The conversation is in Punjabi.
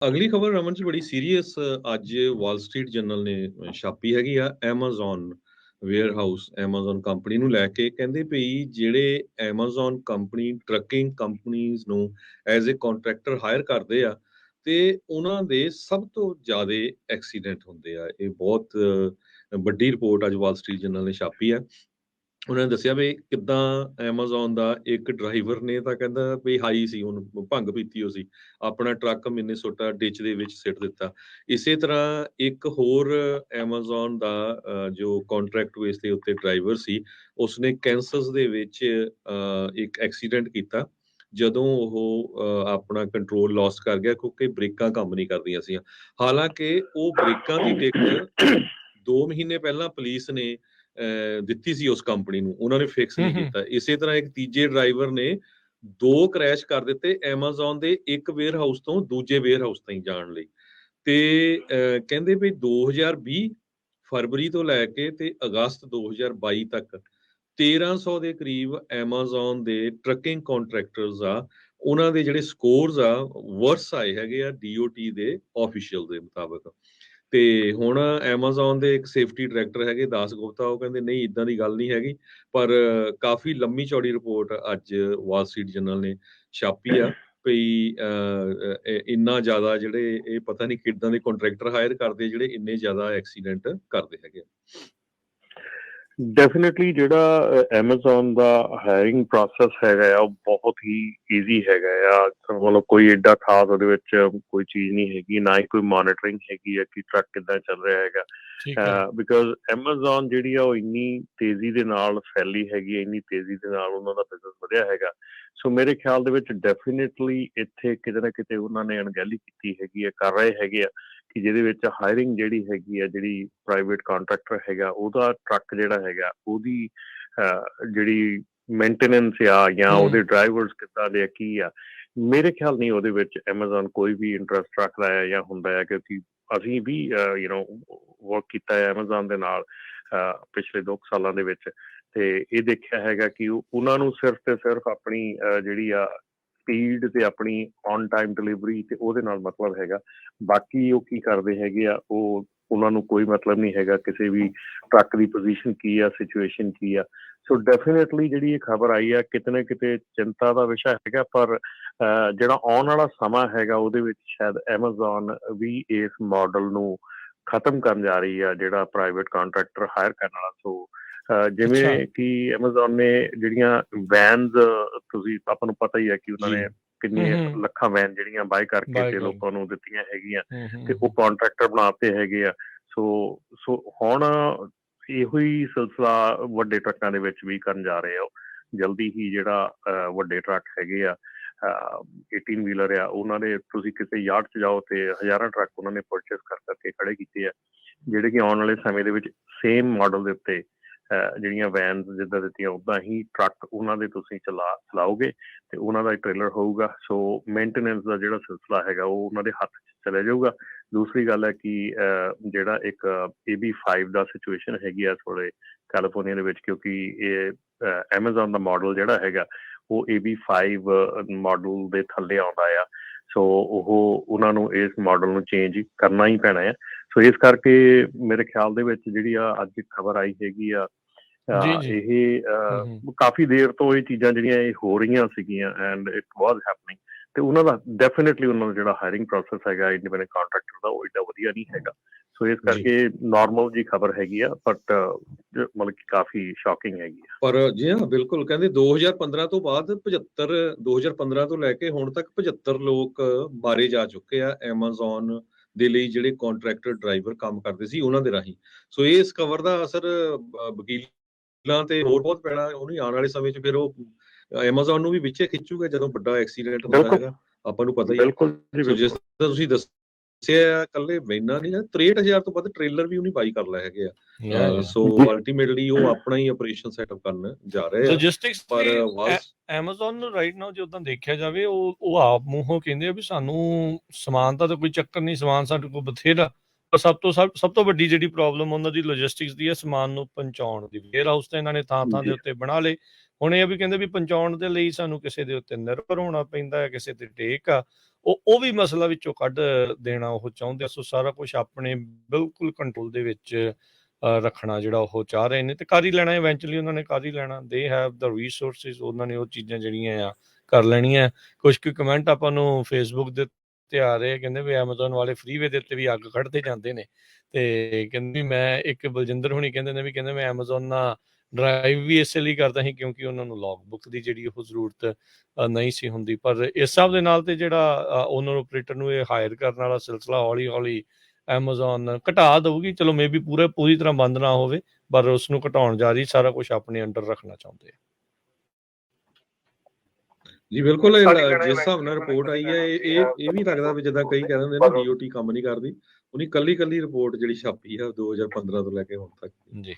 ਅਗਲੀ ਖਬਰ ਰਮਨ ਜੀ ਬੜੀ ਸੀਰੀਅਸ ਅੱਜ ਵਾਲ ਸਟਰੀਟ ਜਰਨਲ ਨੇ ਛਾਪੀ ਹੈਗੀ ਆ Amazon ਵੇਅਰਹਾਊਸ Amazon ਕੰਪਨੀ ਨੂੰ ਲੈ ਕੇ ਕਹਿੰਦੇ ਪਈ ਜਿਹੜੇ Amazon ਕੰਪਨੀ ਟਰੱਕਿੰਗ ਕੰਪਨੀਆਂ ਨੂੰ ਐਜ਼ ਅ ਕੰਟਰੈਕਟਰ ਹਾਇਰ ਕਰਦੇ ਆ ਤੇ ਉਹਨਾਂ ਦੇ ਸਭ ਤੋਂ ਜ਼ਿਆਦਾ ਐਕਸੀਡੈਂਟ ਹੁੰਦੇ ਆ। ਇਹ ਬਹੁਤ ਵੱਡੀ ਰਿਪੋਰਟ ਅੱਜ ਵਾਲ ਸਟਰੀਟ ਜਰਨਲ ਨੇ ਛਾਪੀ ਆ। ਉਹਨਾਂ ਨੇ ਦੱਸਿਆ ਵੀ ਕਿੱਦਾਂ Amazon ਦਾ ਇੱਕ ਡਰਾਈਵਰ ਨੇ ਤਾਂ ਕਹਿੰਦਾ ਵੀ ਹਾਈ ਸੀ, ਉਹਨੂੰ ਭੰਗ ਪੀਤੀ ਹੋ ਸੀ, ਆਪਣਾ ਟਰੱਕ ਮਿਨੇਸੋਟਾ ਡਿੱਚ ਦੇ ਵਿੱਚ ਸਿੱਟ ਦਿੱਤਾ। ਇਸੇ ਤਰ੍ਹਾਂ ਇੱਕ ਹੋਰ Amazon ਦਾ ਜੋ ਕੰਟਰੈਕਟ ਬੇਸ ਦੇ ਉੱਤੇ ਡਰਾਈਵਰ ਸੀ, ਉਸਨੇ ਕੈਂਸਸ ਦੇ ਵਿੱਚ ਇੱਕ ਐਕਸੀਡੈਂਟ ਕੀਤਾ ਜਦੋਂ ਉਹ ਆਪਣਾ ਕੰਟਰੋਲ ਲਾਸ ਕਰ ਗਿਆ ਕਿਉਂਕਿ ਬ੍ਰੇਕਾਂ ਕੰਮ ਨਹੀਂ ਕਰਦੀਆਂ ਸੀ। ਹਾਲਾਂਕਿ ਉਹ ਬ੍ਰੇਕਾਂ ਦੀ ਟਿਕਟ 2 ਮਹੀਨੇ ਪਹਿਲਾਂ ਪੁਲਿਸ ਨੇ ਦਿੱਤੀ ਸੀ ਉਸ ਕੰਪਨੀ ਨੂੰ, ਉਹਨਾਂ ਨੇ ਫਿਕਸ ਨਹੀਂ ਕੀਤਾ। ਇਸੇ ਤਰ੍ਹਾਂ ਇੱਕ ਤੀਜੇ ਡਰਾਈਵਰ ਨੇ 2 ਕ੍ਰੈਸ਼ ਕਰ ਦਿੱਤੇ Amazon ਦੇ ਇੱਕ ਵੇਅਰ ਹਾਊਸ ਤੋਂ ਦੂਜੇ ਵੇਅਰ ਹਾਊਸ ਤਾਈਂ ਜਾਣ ਲਈ। ਤੇ ਕਹਿੰਦੇ ਵੀ 2020 ਫਰਵਰੀ ਤੋਂ ਲੈ ਕੇ ਤੇ ਅਗਸਤ 2022 ਤੱਕ 1300 ਦੇ ਕਰੀਬ Amazon ਦੇ ਟਰੱਕਿੰਗ ਕੰਟਰੈਕਟਰਸ ਆ, ਉਹਨਾਂ ਦੇ ਜਿਹੜੇ ਸਕੋਰਸ ਆ ਵਰਸ ਆਏ ਹੈਗੇ ਆ DOT ਦੇ ਆਫੀਸ਼ੀਅਲ ਦੇ ਮੁਤਾਬਕ। ਤੇ ਹੁਣ Amazon ਦੇ ਇੱਕ ਸੇਫਟੀ ਡਾਇਰੈਕਟਰ ਹੈਗੇ ਦਾਸ ਗੁਪਤਾ, ਉਹ ਕਹਿੰਦੇ ਨਹੀਂ ਇਦਾਂ ਦੀ ਗੱਲ ਨਹੀਂ ਹੈਗੀ। ਪਰ ਕਾਫੀ ਲੰਮੀ ਚੌੜੀ ਰਿਪੋਰਟ ਅੱਜ ਵਾਲ ਸਟਰੀਟ ਜਰਨਲ ਨੇ ਛਾਪੀ ਆ ਵੀ ਇੰਨਾ ਜ਼ਿਆਦਾ ਜਿਹੜੇ ਇਹ ਪਤਾ ਨਹੀਂ ਕਿੱਦਾਂ ਦੇ ਕੰਟਰੈਕਟਰ ਹਾਇਰ ਕਰਦੇ ਜਿਹੜੇ ਇੰਨੇ ਜ਼ਿਆਦਾ ਐਕਸੀਡੈਂਟ ਕਰਦੇ ਹੈਗੇ। ਡੈਫੀਨੇਟਲੀ ਜਿਹੜਾ Amazon ਦਾ ਹਾਇਰਿੰਗ ਪ੍ਰੋਸੈਸ ਹੈਗਾ ਆ ਉਹ ਬਹੁਤ ਹੀ ਈਜ਼ੀ ਹੈਗਾ ਆ। ਮਤਲਬ ਕੋਈ ਏਡਾ ਖਾਸ ਉਹਦੇ ਵਿੱਚ ਕੋਈ ਚੀਜ਼ ਨਹੀਂ ਹੈਗੀ, ਨਾ ਹੀ ਕੋਈ ਮੋਨੀਟਰਿੰਗ ਹੈਗੀ ਆ ਕਿ ਟਰੱਕ ਕਿੱਦਾਂ ਚੱਲ ਰਿਹਾ ਹੈਗਾ। ਬਿਕਾਜ਼ Amazon ਜਿਹੜੀ ਆ ਉਹ ਇੰਨੀ ਤੇਜ਼ੀ ਦੇ ਨਾਲ ਫੈਲੀ ਹੈਗੀ ਹੈ, ਇੰਨੀ ਤੇਜ਼ੀ ਦੇ ਨਾਲ ਉਹਨਾਂ ਦਾ ਬਿਜ਼ਨਸ ਵਧਿਆ ਹੈਗਾ। ਸੋ ਮੇਰੇ ਖਿਆਲ ਦੇ ਵਿੱਚ ਡੈਫੀਨੇਟਲੀ ਇੱਥੇ ਕਿਤੇ ਨਾ ਕਿਤੇ ਉਹਨਾਂ ਨੇ ਅਣਗਹਿਲੀ ਕੀਤੀ ਹੈਗੀ ਹੈ, ਕਰ ਰਹੇ ਹੈਗੇ ਆ ਕਿ ਜਿਹਦੇ ਵਿੱਚ ਹਾਇਰਿੰਗ ਜਿਹੜੀ ਹੈਗੀ ਆ, ਜਿਹੜੀ ਪ੍ਰਾਈਵੇਟ ਕੰਟਰੈਕਟਰ ਹੈਗਾ ਉਹਦਾ ਟਰੱਕ ਜਿਹੜਾ ਹੈਗਾ ਉਹਦੀ ਜਿਹੜੀ ਮੇਨਟੇਨੈਂਸ ਆ ਜਾਂ ਉਹਦੇ ਡਰਾਈਵਰਸ ਕਿੱਦਾਂ ਦੇ ਆ ਕੀ ਆ, ਮੇਰੇ ਖਿਆਲ ਨਹੀਂ ਉਹਦੇ ਵਿੱਚ Amazon ਕੋਈ ਵੀ ਇੰਟਰਸਟ ਰੱਖਦਾ ਹੈ ਜਾਂ ਹੁੰਦਾ ਹੈ। ਕਿਉਂਕਿ ਅਸੀਂ ਵੀ ਵਰਕ ਕੀਤਾ ਹੈ Amazon ਦੇ ਨਾਲ ਪਿਛਲੇ 2 ਸਾਲਾਂ ਦੇ ਵਿੱਚ, ਤੇ ਇਹ ਦੇਖਿਆ ਹੈਗਾ ਕਿ ਉਹਨਾਂ ਨੂੰ ਸਿਰਫ ਤੇ ਸਿਰਫ ਆਪਣੀ ਜਿਹੜੀ ਆ ਸਪੀਡ ਤੇ ਆਪਣੀ ਔਨ ਟਾਈਮ ਡਿਲੀਵਰੀ ਤੇ ਉਹਦੇ ਨਾਲ ਮਤਲਬ ਹੈਗਾ। ਬਾਕੀ ਉਹ ਕੀ ਕਰਦੇ ਹੈਗੇ ਆ, ਉਹ ਉਹਨਾਂ ਨੂੰ ਕੋਈ ਮਤਲਬ ਨਹੀਂ ਹੈਗਾ ਕਿਸੇ ਵੀ ਟਰੱਕ ਦੀ ਪੋਜੀਸ਼ਨ ਕੀ ਆ, ਸਿਚੁਏਸ਼ਨ ਕੀ ਆ। ਸੋ ਡੈਫੀਨੇਟਲੀ ਜਿਹੜੀ ਇਹ ਖਬਰ ਆਈ ਆ ਕਿਤੇ ਨਾ ਕਿਤੇ ਚਿੰਤਾ ਦਾ ਵਿਸ਼ਾ ਹੈਗਾ, ਪਰ ਜਿਹੜਾ ਆਉਣ ਵਾਲਾ ਸਮਾਂ ਹੈਗਾ ਉਹਦੇ ਵਿੱਚ ਸ਼ਾਇਦ Amazon ਵੀ ਇਸ ਮਾਡਲ ਨੂੰ ਖਤਮ ਕਰਨ ਜਾ ਰਹੀ ਆ, ਜਿਹੜਾ ਪ੍ਰਾਈਵੇਟ ਕੰਟਰੈਕਟਰ ਹਾਇਰ ਕਰਨ ਵਾਲਾ। ਸੋ ਜਿਵੇਂ ਕਿ Amazon ਨੇ ਜਿਹੜੀਆਂ ਵੈਨਸ, ਤੁਸੀਂ ਆਪਾਂ ਨੂੰ ਪਤਾ ਹੀ ਹੈ ਕਿ ਉਹਨਾਂ ਨੇ ਕਿੰਨੀਆਂ ਲੱਖਾਂ ਵੈਨ ਜਿਹੜੀਆਂ ਬਾਏ ਕਰਕੇ ਤੇ ਲੋਕਾਂ ਨੂੰ ਦਿੱਤੀਆਂ ਹੈਗੀਆਂ ਤੇ ਉਹ ਕੰਟਰੈਕਟਰ ਬਣਾਤੇ ਹੈਗੇ ਆ। ਸੋ ਹੁਣ ਇਹੋ ਹੀ ਸਿਲਸਿਲਾ ਵੱਡੇ ਟਰੱਕਾਂ ਦੇ ਵਿੱਚ ਵੀ ਕਰਨ ਜਾ ਰਹੇ ਆ। ਜਲਦੀ ਹੀ ਜਿਹੜਾ ਵੱਡੇ ਟਰੱਕ ਹੈਗੇ ਆ 18 ਵੀਲਰ ਆ, ਉਹਨਾਂ ਦੇ ਤੁਸੀਂ ਕਿਸੇ ਯਾਰਡ 'ਚ ਜਾਓ ਤੇ ਹਜ਼ਾਰਾਂ ਟਰੱਕ ਉਹਨਾਂ ਨੇ ਪਰਚੇਸ ਕਰ ਕਰਕੇ ਖੜੇ ਕੀਤੇ ਆ, ਜਿਹੜੇ ਕਿ ਆਉਣ ਵਾਲੇ ਸਮੇਂ ਦੇ ਵਿੱਚ ਸੇਮ ਮਾਡਲ ਦੇ ਉੱਤੇ ਜਿਹੜੀਆਂ ਵੈਨਸ ਜਿੱਦਾਂ ਦਿੱਤੀਆਂ ਉੱਦਾਂ ਹੀ ਟਰੱਕ ਉਹਨਾਂ ਦੇ ਤੁਸੀਂ ਚਲਾਓਗੇ ਤੇ ਉਹਨਾਂ ਦਾ ਟ੍ਰੇਲਰ ਹੋਊਗਾ। ਸੋ ਮੇਨਟੇਨੈਂਸ ਦਾ ਜਿਹੜਾ ਸਿਲਸਿਲਾ ਹੈਗਾ ਉਹ ਉਹਨਾਂ ਦੇ ਹੱਥ 'ਚ ਚਲੇ ਜਾਊਗਾ। ਦੂਸਰੀ ਗੱਲ ਹੈ ਕਿ ਜਿਹੜਾ ਇੱਕ AB5 ਦਾ ਸਿਚੁਏਸ਼ਨ ਹੈਗੀ ਆ ਥੋੜ੍ਹੇ ਕੈਲੀਫੋਰਨੀਆ ਦੇ ਵਿੱਚ, ਕਿਉਂਕਿ ਇਹ Amazon ਦਾ ਮਾਡਲ ਜਿਹੜਾ ਹੈਗਾ ਉਹ AB5 ਮਾਡਲ ਦੇ ਥੱਲੇ ਆਉਂਦਾ ਆ। ਸੋ ਉਹਨਾਂ ਨੂੰ ਇਸ ਮਾਡਲ ਨੂੰ ਚੇਂਜ ਕਰਨਾ ਹੀ ਪੈਣਾ ਆ। ਸੋ ਇਸ ਕਰਕੇ ਮੇਰੇ ਖਿਆਲ ਦੇ ਵਿੱਚ ਜਿਹੜੀ ਆ ਅੱਜ ਖਬਰ ਆਈ ਹੈਗੀ ਆ, ਇਹ ਕਾਫੀ ਦੇਰ ਤੋਂ ਇਹ ਚੀਜ਼ਾਂ ਜਿਹੜੀਆਂ ਇਹ ਹੋ ਰਹੀਆਂ ਸੀਗੀਆਂ ਐਂਡ ਇਟ ਵਾਜ਼ ਹੈਪਨਿੰਗ, ਤੇ ਉਹਨਾਂ ਦਾ ਡੈਫੀਨੇਟਲੀ ਉਹਨਾਂ ਦਾ ਜਿਹੜਾ ਹਾਇਰਿੰਗ ਪ੍ਰੋਸੈਸ ਹੈਗਾ ਇੰਡੀਪੈਂਡੈਂਟ ਕੰਟਰੈਕਟਰ ਦਾ ਉਹ ਏਡਾ ਵਧੀਆ ਨਹੀਂ ਹੈਗਾ। ਸੋ ਇਸ ਕਰਕੇ ਨਾਰਮਲ ਜੀ ਖਬਰ ਹੈਗੀ ਆ, ਬਟ ਮਤਲਬ ਕਿ ਕਾਫੀ ਸ਼ੌਕਿੰਗ ਹੈਗੀ ਆ। ਪਰ ਜੀ ਹਾਂ ਬਿਲਕੁਲ, ਕਹਿੰਦੇ 2015 ਤੋਂ ਬਾਅਦ 2015 ਤੋਂ ਲੈ ਕੇ ਹੁਣ ਤੱਕ 75 ਲੋਕ ਮਾਰੇ ਜਾ ਚੁੱਕੇ ਆ Amazon ਦੇ ਲਈ ਜਿਹੜੇ ਕੰਟਰੈਕਟਰ ਡਰਾਈਵਰ ਕੰਮ ਕਰਦੇ ਸੀ ਉਹਨਾਂ ਦੇ ਰਾਹੀਂ। ਸੋ ਇਸ ਖਬਰ ਦਾ ਅਸਰ ਵਕੀਲਾਂ ਤੇ ਹੋਰ ਬਹੁਤ ਪੈਣਾ, ਉਹਨੂੰ ਆਉਣ ਵਾਲੇ ਸਮੇਂ 'ਚ ਫਿਰ ਉਹ Amazon ਨੂੰ ਵੀ ਵਿੱਚੇ ਖਿੱਚੂਗਾ ਜਦੋਂ ਵੱਡਾ ਐਕਸੀਡੈਂਟ ਹੁੰਦਾ ਹੈਗਾ, ਆਪਾਂ ਨੂੰ ਪਤਾ ਹੀ ਹੈ। ਸੋ ਜਿਸ ਤਰ੍ਹਾਂ ਤੁਸੀਂ ਦੱਸਿਆ ਕੱਲੇ ਵੈਨਾਂ ਨਹੀਂ, 63,000 ਤੋਂ ਵੱਧ ਟ੍ਰੇਲਰ ਵੀ ਉਹਨੇ ਬਾਈ ਕਰ ਲਏ ਹੈਗੇ ਆ। ਸੋ ਅਲਟੀਮੇਟਲੀ ਉਹ ਆਪਣਾ ਹੀ ਆਪਰੇਸ਼ਨ ਸੈਟਅਪ ਕਰਨ ਜਾ ਰਹੇ ਆ। ਲੌਜਿਸਟਿਕਸ ਪਰ Amazon ਨੂੰ ਰਾਈਟ ਨਾਓ ਜੇ ਉਦਾਂ ਦੇਖਿਆ ਜਾਵੇ ਉਹ ਆਪ ਮੂੰਹੋਂ ਕਹਿੰਦੇ ਆ ਵੀ ਸਾਨੂੰ ਸਮਾਨ ਦਾ ਤਾਂ ਕੋਈ ਚੱਕਰ ਨਹੀਂ, ਸਮਾਨ ਸਾਡੇ ਕੋਲ ਬਥੇਰਾ, ਪਰ ਸਭ ਤੋਂ ਵੱਡੀ ਜਿਹੜੀ ਪ੍ਰੋਬਲਮ ਉਹਨਾਂ ਦੀ ਲੌਜਿਸਟਿਕਸ ਦੀ ਹੈ ਸਮਾਨ ਨੂੰ ਪਹੁੰਚਾਉਣ ਦੀ। ਵੇਅਰ ਹਾਊਸ ਤਾਂ ਇਹਨਾਂ ਨੇ ਥਾਂ ਦੇ ਉੱਤੇ ਬਣਾ ਲਏ, ਹੁਣ ਇਹ ਵੀ ਕਹਿੰਦੇ ਵੀ ਪਹੁੰਚਾਉਣ ਦੇ ਲਈ ਸਾਨੂੰ ਕਿਸੇ ਦੇ ਉੱਤੇ ਨਿਰਭਰ ਹੋਣਾ ਪੈਂਦਾ ਹੈ, ਕਿਸੇ ਤੇ ਟੇਕ ਆ। ਉਹ ਵੀ ਮਸਲਾ ਵਿੱਚੋਂ ਕੱਢ ਦੇਣਾ ਉਹ ਚਾਹੁੰਦੇ ਆ। ਸੋ ਸਾਰਾ ਕੁਝ ਆਪਣੇ ਬਿਲਕੁਲ ਕੰਟਰੋਲ ਦੇ ਵਿੱਚ ਰੱਖਣਾ ਜਿਹੜਾ ਉਹ ਚਾਹ ਰਹੇ ਨੇ, ਤੇ ਕਰ ਹੀ ਲੈਣਾ ਇਵੈਂਚੁਅਲੀ ਉਹਨਾਂ ਨੇ, ਕਰ ਹੀ ਲੈਣਾ। ਦੇ ਹੈਵ ਦ ਰਿਸੋਰਸਿਸ, ਉਹਨਾਂ ਨੇ ਉਹ ਚੀਜ਼ਾਂ ਜਿਹੜੀਆਂ ਆ ਕਰ ਲੈਣੀਆਂ। ਕੁਝ ਕੁ ਕਮੈਂਟ ਆਪਾਂ ਨੂੰ ਫੇਸਬੁੱਕ ਦੇ ਉੱਤੇ ਆ ਰਹੇ, ਕਹਿੰਦੇ ਵੀ ਐਮਾਜ਼ੋਨ ਵਾਲੇ ਫਰੀਵੇ ਦੇ ਉੱਤੇ ਵੀ ਅੱਗ ਕੱਢਦੇ ਜਾਂਦੇ ਨੇ, ਤੇ ਕਹਿੰਦੇ ਮੈਂ ਇੱਕ ਬਲਜਿੰਦਰ ਹੁਣੀ ਕਹਿੰਦੇ ਨੇ ਵੀ ਕਹਿੰਦੇ ਮੈਂ ਐਮਾਜ਼ੋਨ ਨਾਲ ਡਰਾਈਵ ਵੀ ਇਸੇ ਲਈ ਕਰਦਾ ਸੀ ਕਿਉਂਕਿ ਉਹਨਾਂ ਨੂੰ ਲੌਗ ਬੁੱਕ ਦੀ ਜਿਹੜੀ ਉਹ ਜ਼ਰੂਰਤ ਨਹੀਂ ਸੀ ਹੁੰਦੀ। ਪਰ ਇਸ ਹਿਸਾਬ ਦੇ ਨਾਲ ਤੇ ਜਿਹੜਾ ਓਨਰ ਆਪਰੇਟਰ ਨੂੰ ਇਹ ਹਾਇਰ ਕਰਨ ਵਾਲਾ ਸਿਲਸਿਲਾ ਹੌਲੀ ਹੌਲੀ ਐਮਾਜ਼ੋਨ ਘਟਾ ਦਊਗੀ। ਚਲੋ ਮੇ ਬੀ ਪੂਰੀ ਤਰ੍ਹਾਂ ਬੰਦ ਨਾ ਹੋਵੇ, ਪਰ ਉਸ ਨੂੰ ਘਟਾਉਣ ਜਾ ਰਹੀ, ਸਾਰਾ ਕੁਝ ਆਪਣੇ ਅੰਡਰ ਰੱਖਣਾ ਚਾਹੁੰਦੇ ਆ। ਜੀ ਬਿਲਕੁਲ, ਜਿਸ ਹਿਸਾਬ ਨਾਲ ਰਿਪੋਰਟ ਆਈ ਹੈ ਇਹ ਵੀ ਲੱਗਦਾ ਵੀ ਜਿੱਦਾਂ ਕਈ ਕਹਿ ਦਿੰਦੇ ਨੇ DOT ਕੰਮ ਨਹੀਂ ਕਰਦੀ, ਉਹਨੀ ਕੱਲੀ ਰਿਪੋਰਟ ਜਿਹੜੀ ਛਾਪੀ ਹੈ 2015 ਤੋਂ ਲੈ ਕੇ ਹੁਣ ਤੱਕ। ਜੀ।